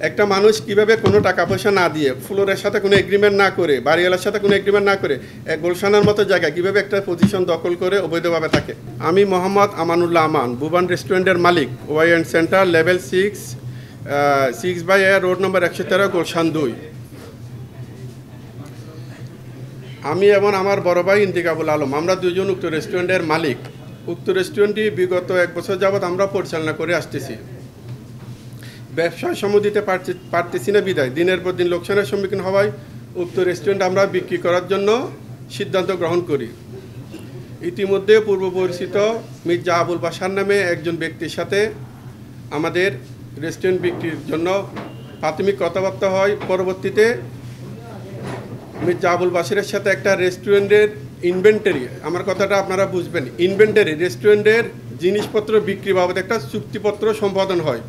একটা মানুষ কিভাবে কোনো টাকা পয়সা না দিয়ে, ফ্লোরের সাথে কোনো এগ্রিমেন্ট না করে, বাড়িওয়ালার সাথে কোনো এগ্রিমেন্ট না করে গুলশানের মতো জায়গায় কিভাবে একটা পজিশন দখল করে অবৈধভাবে থাকে। আমি মোহাম্মদ আমানুল্লাহ আমান, বুবান রেস্টুরেন্টের মালিক, Y and centre, level 6/A, road number 113, Gulshan 2। আমি এবং আমার বড় ভাই ইন্তিকাবুল আলম, আমরা দুজন উক্ত রেস্টুরেন্টের মালিক। উক্ত রেস্টুরেন্টটি বিগত 1 বছর যাবৎ আমরা পরিচালনা করে আসতেছি। ব্যবসায় সময় দিতে পারতেছি না বিদায় দিনের পর দিন লোকসানের সম্মুখীন হওয়ায় উক্ত রেস্টুরেন্ট আমরা বিক্রি করার জন্য সিদ্ধান্ত গ্রহণ করি। ইতিমধ্যে পূর্ব পরিচিত মির্জা আবুল বাশার নামে একজন ব্যক্তির সাথে আমাদের রেস্টুরেন্ট বিক্রির জন্য প্রাথমিক কথাবার্তা হয়। পরবর্তীতে মির্জা আবুল বাশিরের সাথে একটা রেস্টুরেন্টের ইনভেন্টারি, আমার কথাটা আপনারা বুঝবেন, ইনভেন্টারি রেস্টুরেন্টের জিনিসপত্র বিক্রি বাবদ একটা চুক্তিপত্র সম্পাদন হয়।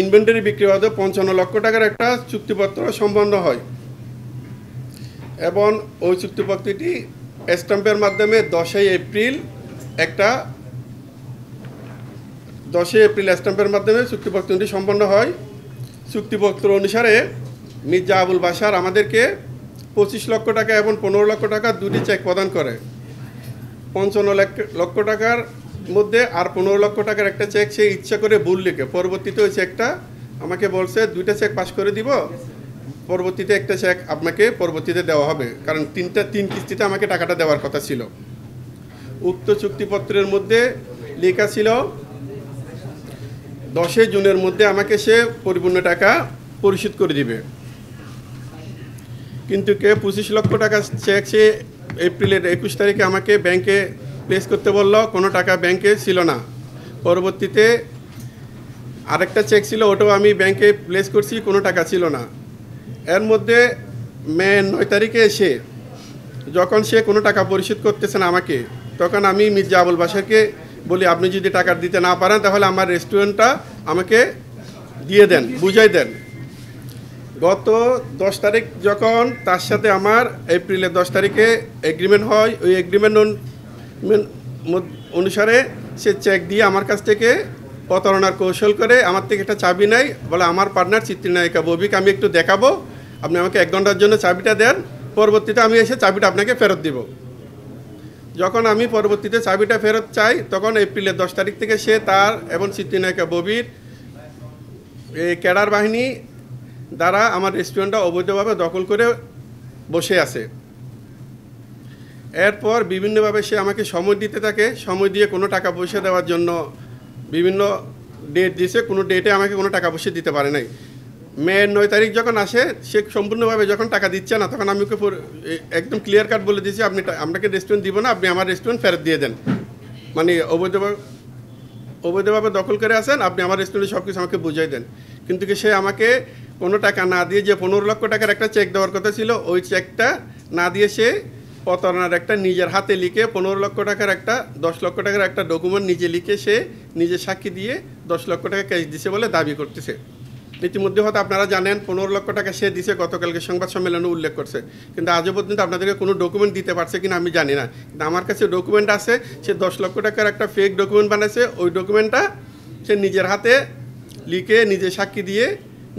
ইনভেন্টারি বিক্রি বাবদ 55 লক্ষ টাকার একটা চুক্তিপত্র সম্পন্ন হয় এবং ওই চুক্তিপত্রটি স্ট্যাম্পের মাধ্যমে 10 এপ্রিল স্ট্যাম্পের মাধ্যমে চুক্তিপত্রটি সম্পন্ন হয়। চুক্তিপত্র অনুসারে মির্জা আবুল বাশার আমাদেরকে 25 লক্ষ টাকা এবং 15 লক্ষ টাকা দুটি চেক প্রদান করে। 55 লক্ষ টাকার মধ্যে আর 15 লক্ষ টাকার একটা চেক সে ইচ্ছা করে ভুল লিখে পরবর্তীতে ওই চেকটা আমাকে বলছে 2টা চেক পাস করে দিব, পরবর্তীতে একটা চেক আপনাকে পরবর্তীতে দেওয়া হবে, কারণ 3 কিস্তিতে আমাকে টাকাটা দেওয়ার কথা ছিল। উক্ত চুক্তিপত্রের মধ্যে লেখা ছিল 10 জুনের মধ্যে আমাকে সে পরিপূর্ণ টাকা পরিশোধ করে দিবে, কিন্তু 25 লক্ষ টাকা চেক সে এপ্রিলের 21 তারিখে আমাকে ব্যাংকে প্লেস করতে বলল, কোনো টাকা ব্যাংকে ছিল না। পরবর্তীতে আরেকটা চেক ছিল, ওটাও আমি ব্যাংকে প্লেস করছি, কোনো টাকা ছিল না। এর মধ্যে মে 9 তারিখে এসে যখন সে কোনো টাকা পরিশোধ করতেছে না আমাকে, তখন আমি মির্জা আবুল বাশারকে বলি, আপনি যদি টাকা দিতে না পারেন তাহলে আমার রেস্টুরেন্টটা আমাকে দিয়ে দেন, বুঝাই দেন। গত 10 তারিখ যখন তার সাথে আমার এপ্রিলের 10 তারিখে এগ্রিমেন্ট হয়, ওই এগ্রিমেন্ট অনুসারে সে চেক দিয়ে আমার কাছ থেকে প্রতারণার কৌশল করে আমার থেকে একটা চাবি নেয়, বলে আমার পার্টনার চিত্রনায়িকা ববিকে আমি একটু দেখাবো, আপনি আমাকে 1 ঘন্টার জন্য চাবিটা দেন, পরবর্তীতে আমি এসে চাবিটা আপনাকে ফেরত দিব। যখন আমি পরবর্তীতে চাবিটা ফেরত চাই, তখন এপ্রিলের 10 তারিখ থেকে সে তার এবং চিত্রনায়িকা ববির ক্যাডার বাহিনী দ্বারা আমার রেস্টুরেন্টটা অবৈধভাবে দখল করে বসে আছে। এরপর বিভিন্নভাবে সে আমাকে সময় দিতে থাকে, সময় দিয়ে কোনো টাকা পয়সা দেওয়ার জন্য বিভিন্ন ডেট দিয়েছে, কোনো ডেটে আমাকে কোনো টাকা পয়সা দিতে পারে নাই। মে 9 তারিখ যখন আসে, সে সম্পূর্ণভাবে যখন টাকা দিচ্ছে না, তখন আমি ওকে একদম ক্লিয়ার কাট বলে দিয়েছি, আপনাকে রেস্টুরেন্ট দিব না, আপনি আমার রেস্টুরেন্ট ফেরত দিয়ে দেন, মানে অবৈধভাবে দখল করে আসেন, আপনি আমার রেস্টুরেন্টে সব কিছু আমাকে বুঝাই দেন। কিন্তু সে আমাকে কোনো টাকা না দিয়ে যে 15 লক্ষ টাকার একটা চেক দেওয়ার কথা ছিল, ওই চেকটা না দিয়ে সে প্রতারণার একটা নিজের হাতে লিখে 15 লক্ষ টাকার একটা 10 লক্ষ টাকার একটা ডকুমেন্ট নিজে লিখে সে নিজে সাক্ষী দিয়ে 10 লক্ষ টাকা ক্যাশ দিছে বলে দাবি করতেছে। ইতিমধ্যে হয়তো আপনারা জানেন 15 লক্ষ টাকা সে দিছে, গতকালকে সংবাদ সম্মেলনে উল্লেখ করছে, কিন্তু আজও পর্যন্ত আপনাদেরকে কোনো ডকুমেন্ট দিতে পারছে কিনা আমি জানি না। কিন্তু আমার কাছে ডকুমেন্ট আছে, সে 10 লক্ষ টাকার একটা ফেক ডকুমেন্ট বানাইছে, ওই ডকুমেন্টটা সে নিজের হাতে লিখে নিজে সাক্ষী দিয়ে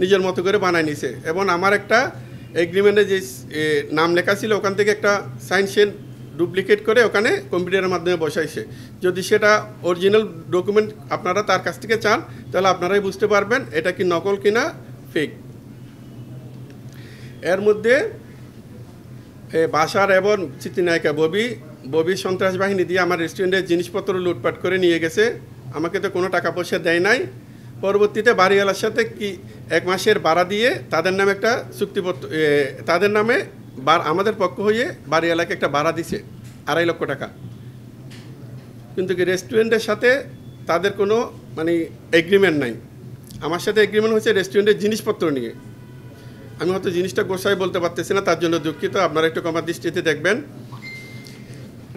নিজের মতো করে বানায় নিছে। এবং আমার একটা এগ্রিমেন্টে যে নাম লেখা ছিল, ওখান থেকে একটা সাইন সে ডুপ্লিকেট করে ওখানে কম্পিউটারের মাধ্যমে বসাইছে। যদি সেটা অরিজিনাল ডকুমেন্ট আপনারা তার কাছ থেকে চান, তাহলে আপনারাই বুঝতে পারবেন এটা কি নকল কিনা ফেক। এর মধ্যে বাশার এবং চিত্রনায়িকা ববি সন্ত্রাস বাহিনী দিয়ে আমার রেস্টুরেন্টের জিনিসপত্র লুটপাট করে নিয়ে গেছে, আমাকে তো কোনো টাকা পয়সা দেয় নাই। পরবর্তীতে বাড়িওয়ালার সাথে 1 মাসের ভাড়া দিয়ে তাদের নামে একটা চুক্তিপত্র, তাদের নামে আমাদের পক্ষ হয়ে বাড়িওয়ালাকে একটা ভাড়া দিছে 2.5 লক্ষ টাকা, কিন্তু রেস্টুরেন্টের সাথে তাদের কোনো এগ্রিমেন্ট নাই। আমার সাথে এগ্রিমেন্ট হয়েছে রেস্টুরেন্টের জিনিসপত্র নিয়ে। আমি হয়তো জিনিসটা গোছায় বলতে পারতেছি না, তার জন্য দুঃখিত, আপনারা একটু কমার দৃষ্টিতে দেখবেন।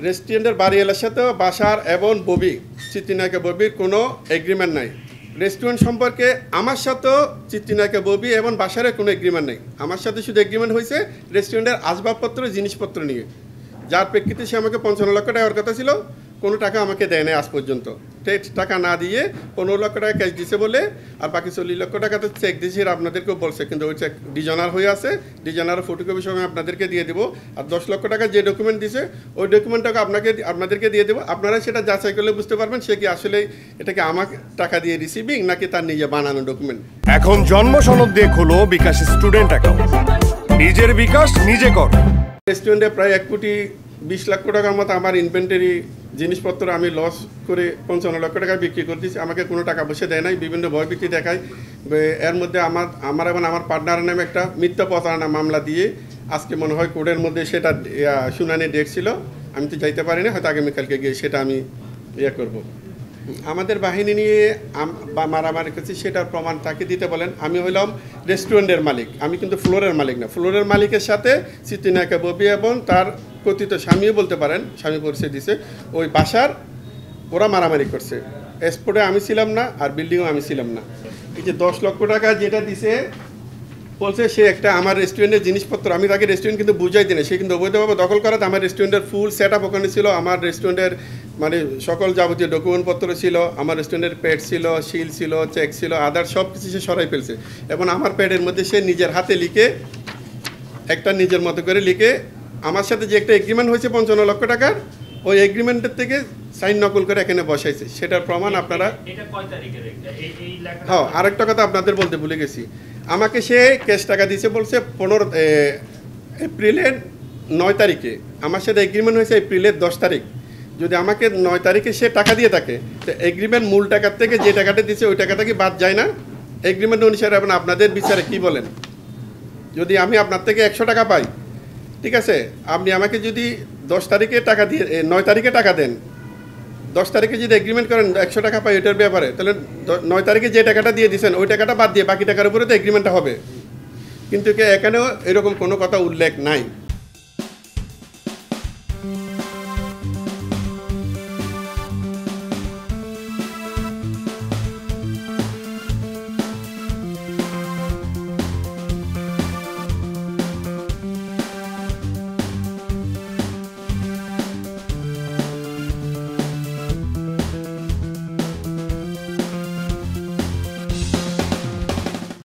রেস্টুরেন্টের বাড়িওয়ালার সাথেও বাশার এবং চিত্রনায়িকা ববির কোনো এগ্রিমেন্ট নাই। রেস্টুরেন্ট সম্পর্কে আমার সাথেও চিত্রনায়িকা ববি এবং বাশারের কোনো এগ্রিমেন্ট নেই। আমার সাথে শুধু এগ্রিমেন্ট হয়েছে রেস্টুরেন্টের আসবাবপত্র জিনিসপত্র নিয়ে, যার প্রেক্ষিতে সে আমাকে 55 লক্ষ টাকার কথা ছিল, কোনো টাকা আমাকে দেয় নাই আজ পর্যন্ত। টাকা না দিয়ে 15 লক্ষ টাকা ক্যাশ দিছে বলে, আর বাকি 40 লক্ষ টাকা তো চেক দিয়েছি, আপনাদেরকেও বলছে, কিন্তু ওই চেক ডিজনার হয়ে আছে, ডিজনারের ফটোকপি সহ আমি আপনাদেরকে দিয়ে দেবো। আর 10 লক্ষ টাকা যে ডকুমেন্ট দিছে ওই ডকুমেন্টটাকে আপনাদেরকে দিয়ে দেবো। আপনারা সেটা যাচাই করলে বুঝতে পারবেন সে কি আসলে এটাকে আমাকে টাকা দিয়ে রিসিভিং নাকি তার নিজে বানানো ডকুমেন্ট। এখন জন্ম সনদ দিয়ে খোলো বিকাশ স্টুডেন্ট অ্যাকাউন্ট, নিজের বিকাশ নিজে কর। রেস্টুরেন্টে প্রায় 1,20,00,000 টাকার মতো আমার ইনভেন্টারি জিনিসপত্র আমি লস করে 55 লক্ষ টাকা বিক্রি করতেছি। আমাকে কোনো টাকা পয়সা দেয় নাই, বিভিন্ন ভয়ভীতি দেখায়। এর মধ্যে আমার এবং আমার পার্টনারের নামে একটা মিথ্যা প্রতারণা মামলা দিয়ে আজকে মনে হয় কোর্টের মধ্যে সেটা শুনানি ডেট ছিল, আমি তো যাইতে পারিনি, হয়তো আগামীকালকে গিয়ে সেটা আমি করব। আমাদের বাহিনী নিয়ে মারামারি করছি সেটার প্রমাণ তাকে দিতে বলেন। আমি হইলাম রেস্টুরেন্টের মালিক, আমি কিন্তু ফ্লোরের মালিক না। ফ্লোরের মালিকের সাথে চিত্রনায়িকা ববি এবং তার কথিত স্বামীও বলতে পারেন, স্বামী পরিচয় দিছে, ওই বাসার ওরা মারামারি করছে। স্পটে আমি ছিলাম না, আর বিল্ডিংও আমি ছিলাম না। এই যে 10 লক্ষ টাকা যেটা দিছে বলছে সে একটা আমার রেস্টুরেন্টের জিনিসপত্র, আমি তাকে রেস্টুরেন্ট কিন্তু বুঝাই দিই না, সে কিন্তু অবৈধভাবে দখল করাতে আমার রেস্টুরেন্টের ফুল সেট আপ ওখানে ছিল। আমার রেস্টুরেন্টের মানে সকল যাবতীয় ডকুমেন্টপত্র ছিল, আমার রেস্টুরেন্টের পেড ছিল, শিল ছিল, চেক ছিল, আদার সব কিছু সে সরাই ফেলছে। এবং আমার পেডের মধ্যে সে নিজের হাতে লিখে একটা নিজের মতো করে লিখে আমার সাথে যে একটা এগ্রিমেন্ট হয়েছে 55 লক্ষ টাকার, ওই এগ্রিমেন্টের থেকে সাইন নকল করে এখানে বসাইছে। সেটার প্রমাণ আপনারা। হ্যাঁ, আরেকটা কথা আপনাদের বলতে ভুলে গেছি, আমাকে সে ক্যাশ টাকা দিয়েছে বলছে 15 এপ্রিলের 9 তারিখে, আমার সাথে এগ্রিমেন্ট হয়েছে এপ্রিলের 10 তারিখ। যদি আমাকে 9 তারিখে সে টাকা দিয়ে থাকে, তো এগ্রিমেন্ট মূল টাকার থেকে যে টাকাটা দিচ্ছে ওই টাকাটা কি বাদ যায় না? এগ্রিমেন্ট অনুসারে এবং আপনাদের বিচারে কি বলেন? যদি আমি আপনার থেকে 100 টাকা পাই, ঠিক আছে, আপনি আমাকে যদি 10 তারিখে টাকা দিয়ে 9 তারিখে টাকা দেন, 10 তারিখে যদি এগ্রিমেন্ট করেন 100 টাকা পাই এটার ব্যাপারে, তাহলে 9 তারিখে যে টাকাটা দিয়ে দিচ্ছেন ওই টাকাটা বাদ দিয়ে বাকি টাকার উপরে তো এগ্রিমেন্টটা হবে। কিন্তু এখানেও এরকম কোনো কথা উল্লেখ নাই।